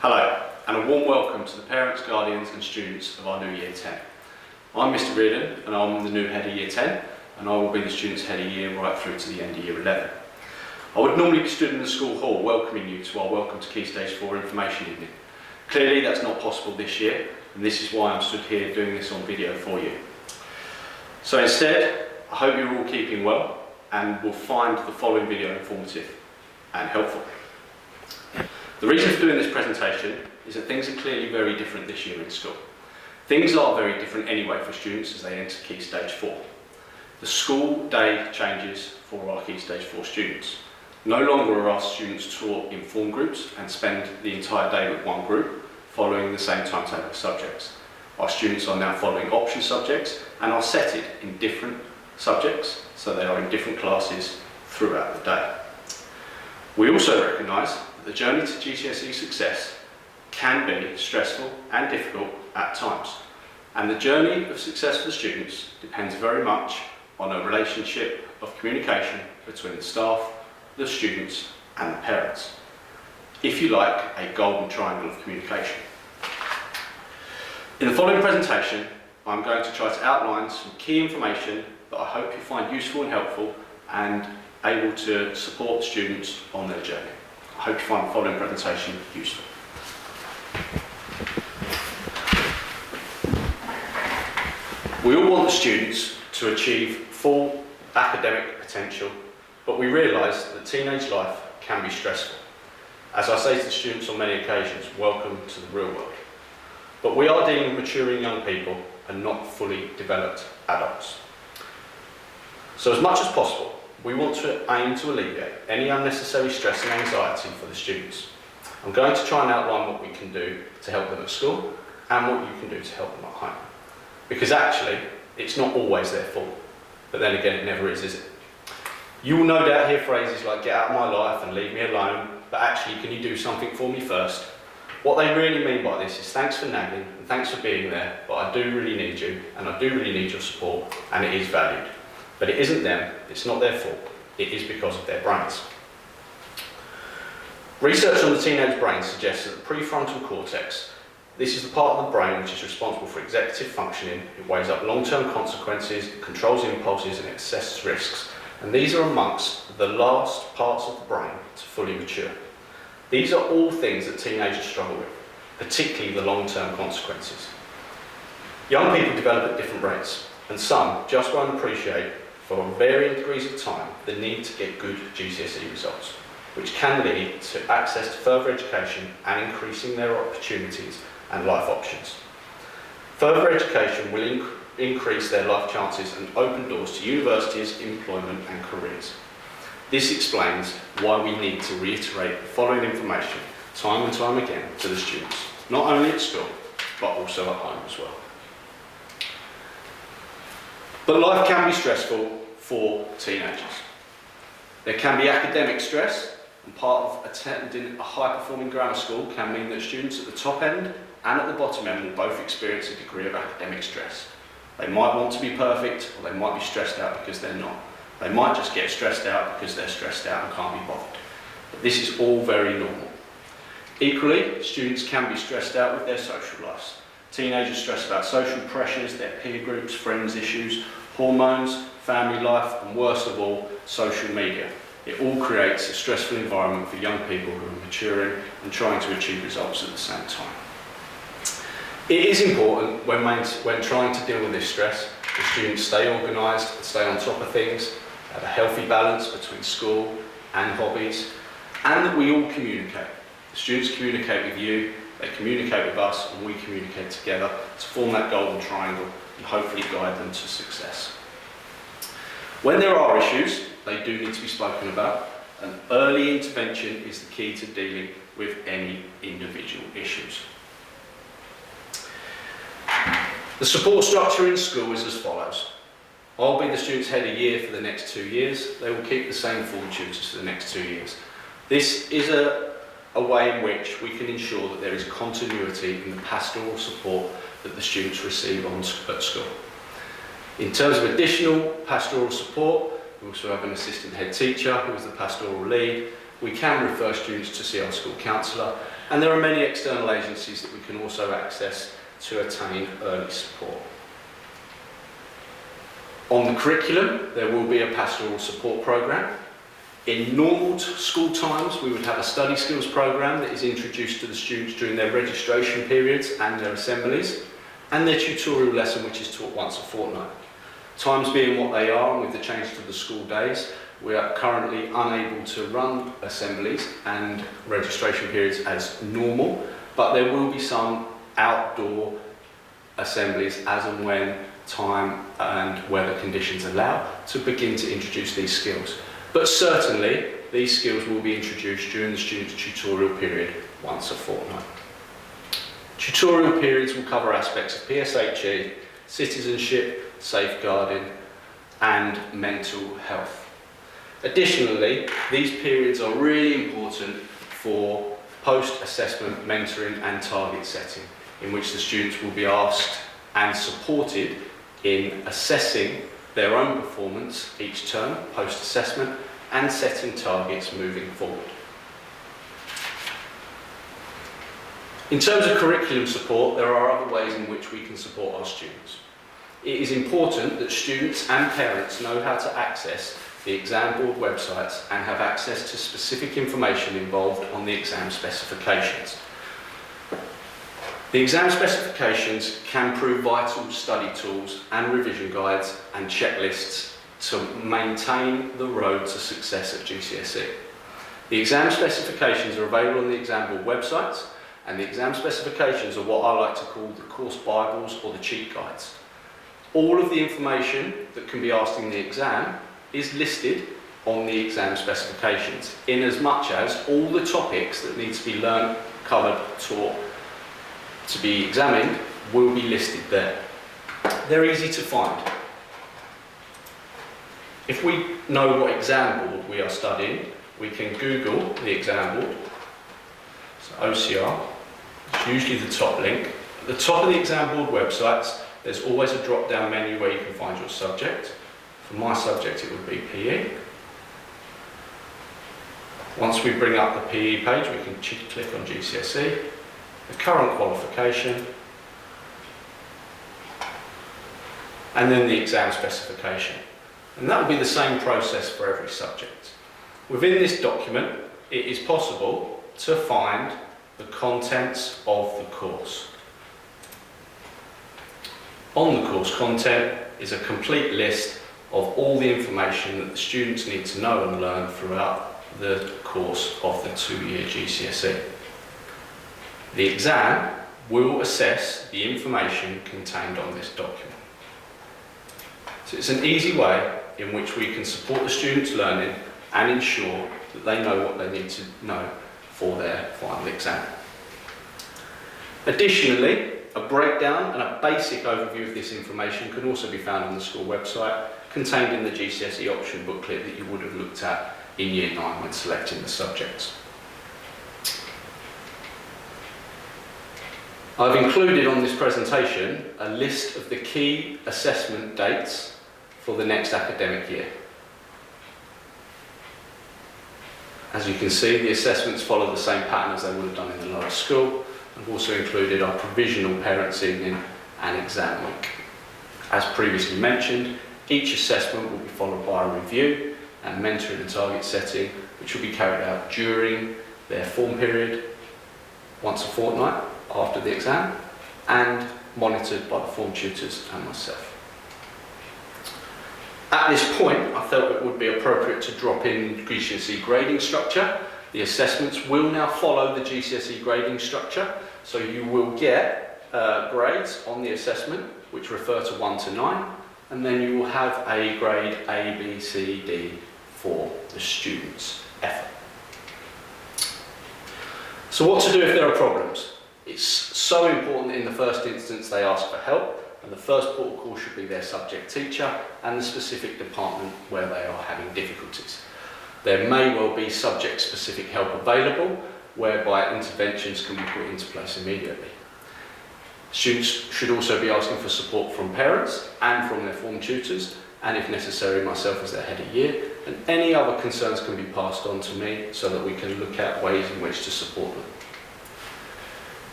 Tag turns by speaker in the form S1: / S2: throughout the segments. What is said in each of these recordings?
S1: Hello, and a warm welcome to the parents, guardians and students of our new Year 10. I'm Mr. Yr10 and I'm the new head of Year 10, and I will be the student's head of year right through to the end of Year 11. I would normally be stood in the school hall welcoming you to our Welcome to Key Stage 4 information evening. Clearly that's not possible this year, and this is why I'm stood here doing this on video for you. So instead, I hope you're all keeping well and will find the following video informative and helpful. The reason for doing this presentation is that things are clearly very different this year in school. Things are very different anyway for students as they enter Key Stage 4. The school day changes for our Key Stage 4 students. No longer are our students taught in form groups and spend the entire day with one group, following the same timetable of subjects. Our students are now following option subjects and are setted in different subjects, so they are in different classes throughout the day. We also recognise that the journey to GCSE success can be stressful and difficult at times, and the journey of success for the students depends very much on a relationship of communication between the staff, the students and the parents. If you like, a golden triangle of communication. In the following presentation, I'm going to try to outline some key information that I hope you find useful and helpful and able to support students on their journey. I hope you find the following presentation useful. We all want the students to achieve full academic potential, but we realise that teenage life can be stressful. As I say to students on many occasions, welcome to the real world. But we are dealing with maturing young people and not fully developed adults. So as much as possible, we want to aim to alleviate any unnecessary stress and anxiety for the students. I'm going to try and outline what we can do to help them at school and what you can do to help them at home. Because actually, it's not always their fault. But then again, it never is it? You will no doubt hear phrases like, get out of my life and leave me alone, but actually, can you do something for me first? What they really mean by this is thanks for nagging and thanks for being there, but I do really need you and I do really need your support and it is valued. But it isn't them, it's not their fault, it is because of their brains. Research on the teenage brain suggests that the prefrontal cortex, this is the part of the brain which is responsible for executive functioning. It weighs up long-term consequences, it controls impulses and assesses risks. And these are amongst the last parts of the brain to fully mature. These are all things that teenagers struggle with, particularly the long-term consequences. Young people develop at different rates, and some just won't appreciate, for varying degrees of time, the need to get good GCSE results, which can lead to access to further education and increasing their opportunities and life options. Further education will increase their life chances and open doors to universities, employment and careers. This explains why we need to reiterate the following information time and time again to the students, not only at school, but also at home as well. But life can be stressful for teenagers. There can be academic stress, and part of attending a high-performing grammar school can mean that students at the top end and at the bottom end will both experience a degree of academic stress. They might want to be perfect, or they might be stressed out because they're not. They might just get stressed out because they're stressed out and can't be bothered. But this is all very normal. Equally, students can be stressed out with their social lives. Teenagers stress about social pressures, their peer groups, friends issues, hormones, family life, and worst of all, social media. It all creates a stressful environment for young people who are maturing and trying to achieve results at the same time. It is important when trying to deal with this stress, the students stay organised and stay on top of things, have a healthy balance between school and hobbies, and that we all communicate. The students communicate with you, they communicate with us, and we communicate together to form that golden triangle and hopefully guide them to success. When there are issues, they do need to be spoken about, and early intervention is the key to dealing with any individual issues. The support structure in school is as follows. I'll be the student's head of year for the next 2 years. They will keep the same form tutors for the next 2 years. This is a way in which we can ensure that there is continuity in the pastoral support that the students receive at school. In terms of additional pastoral support, we also have an assistant head teacher who is the pastoral lead. We can refer students to see our school counsellor, And there are many external agencies that we can also access to attain early support. On the curriculum, there will be a pastoral support programme. In normal school times, we would have a study skills programme that is introduced to the students during their registration periods and their assemblies, and their tutorial lesson, which is taught once a fortnight. Times being what they are, and with the change to the school days, we are currently unable to run assemblies and registration periods as normal, but there will be some outdoor assemblies as and when time and weather conditions allow to begin to introduce these skills. But certainly, these skills will be introduced during the student's tutorial period once a fortnight. Tutorial periods will cover aspects of PSHE, citizenship, safeguarding, and mental health. Additionally, these periods are really important for post-assessment mentoring and target setting, in which the students will be asked and supported in assessing their own performance each term, post-assessment, and setting targets moving forward. In terms of curriculum support, there are other ways in which we can support our students. It is important that students and parents know how to access the exam board websites and have access to specific information involved on the exam specifications. The exam specifications can prove vital study tools and revision guides and checklists to maintain the road to success at GCSE. The exam specifications are available on the exam board websites, and the exam specifications are what I like to call the course bibles or the cheat guides. All of the information that can be asked in the exam is listed on the exam specifications, in as much as all the topics that need to be learned, covered, taught, to be examined will be listed there. They're easy to find. If we know what exam board we are studying, we can Google the exam board. So OCR, it's usually the top link. At the top of the exam board websites, there's always a drop-down menu where you can find your subject. For my subject, it would be PE. Once we bring up the PE page, we can click on GCSE, the current qualification, and then the exam specification. And that will be the same process for every subject. Within this document, it is possible to find the contents of the course. On the course content is a complete list of all the information that the students need to know and learn throughout the course of the 2-year GCSE. The exam will assess the information contained on this document. So it's an easy way in which we can support the students' learning and ensure that they know what they need to know for their final exam. Additionally, a breakdown and a basic overview of this information can also be found on the school website, contained in the GCSE option booklet that you would have looked at in Year 9 when selecting the subjects. I've included on this presentation a list of the key assessment dates for the next academic year. As you can see, the assessments follow the same pattern as they would have done in the lower school. I've also included our provisional parents' evening and exam week. As previously mentioned, each assessment will be followed by a review and mentoring and target setting, which will be carried out during their form period, once a fortnight after the exam, and monitored by the form tutors and myself. At this point, I felt it would be appropriate to drop in GCSE grading structure. The assessments will now follow the GCSE grading structure, so you will get grades on the assessment which refer to 1 to 9, and then you will have a grade A, B, C, D for the student's effort. So what to do if there are problems? It's so important that in the first instance they ask for help, and the first port of call should be their subject teacher and the specific department where they are having difficulties. There may well be subject-specific help available, whereby interventions can be put into place immediately. Students should also be asking for support from parents and from their form tutors, and if necessary, myself as their head of year, and any other concerns can be passed on to me so that we can look at ways in which to support them.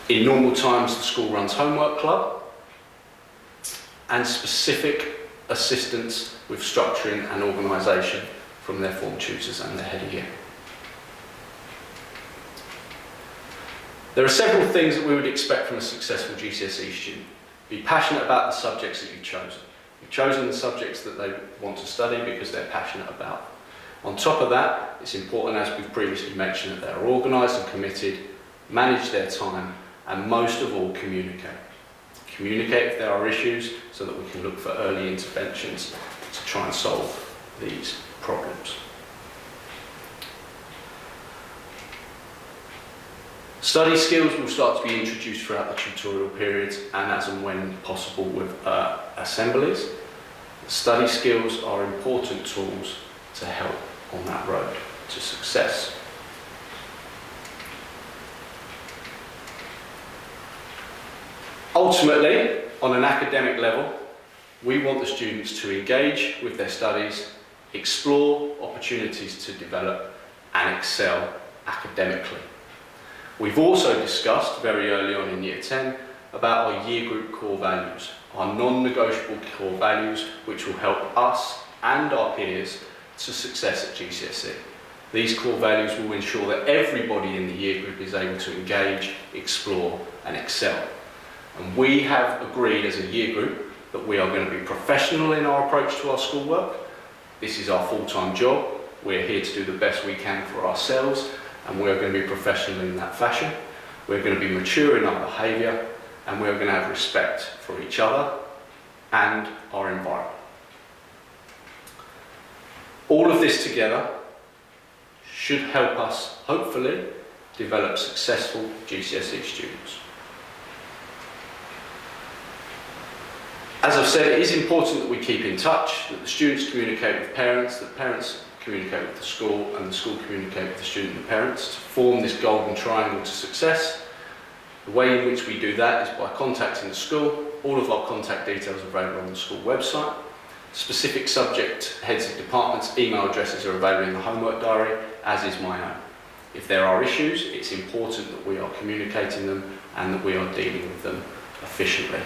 S1: In normal times, the school runs homework club and specific assistance with structuring and organisation from their form tutors and their head of year. There are several things that we would expect from a successful GCSE student. Be passionate about the subjects that you've chosen. You've chosen the subjects that they want to study because they're passionate about. On top of that, it's important, as we've previously mentioned, that they're organised and committed, manage their time, and most of all, communicate. Communicate if there are issues so that we can look for early interventions to try and solve these problems. Study skills will start to be introduced throughout the tutorial periods and as and when possible with assemblies. Study skills are important tools to help on that road to success. Ultimately, on an academic level, we want the students to engage with their studies, explore opportunities to develop, and excel academically. We've also discussed very early on in Year 10 about our year group core values, our non-negotiable core values which will help us and our peers to success at GCSE. These core values will ensure that everybody in the year group is able to engage, explore and excel. And we have agreed as a year group that we are going to be professional in our approach to our schoolwork. This is our full-time job. We're here to do the best we can for ourselves, and we're going to be professional in that fashion. We're going to be mature in our behaviour, and we're going to have respect for each other and our environment. All of this together should help us, hopefully, develop successful GCSE students. As I've said, it is important that we keep in touch, that the students communicate with parents, that parents communicate with the school, and the school communicate with the student and parents to form this golden triangle to success. The way in which we do that is by contacting the school. All of our contact details are available on the school website. Specific subject heads of departments' email addresses are available in the homework diary, as is my own. If there are issues, it's important that we are communicating them and that we are dealing with them efficiently.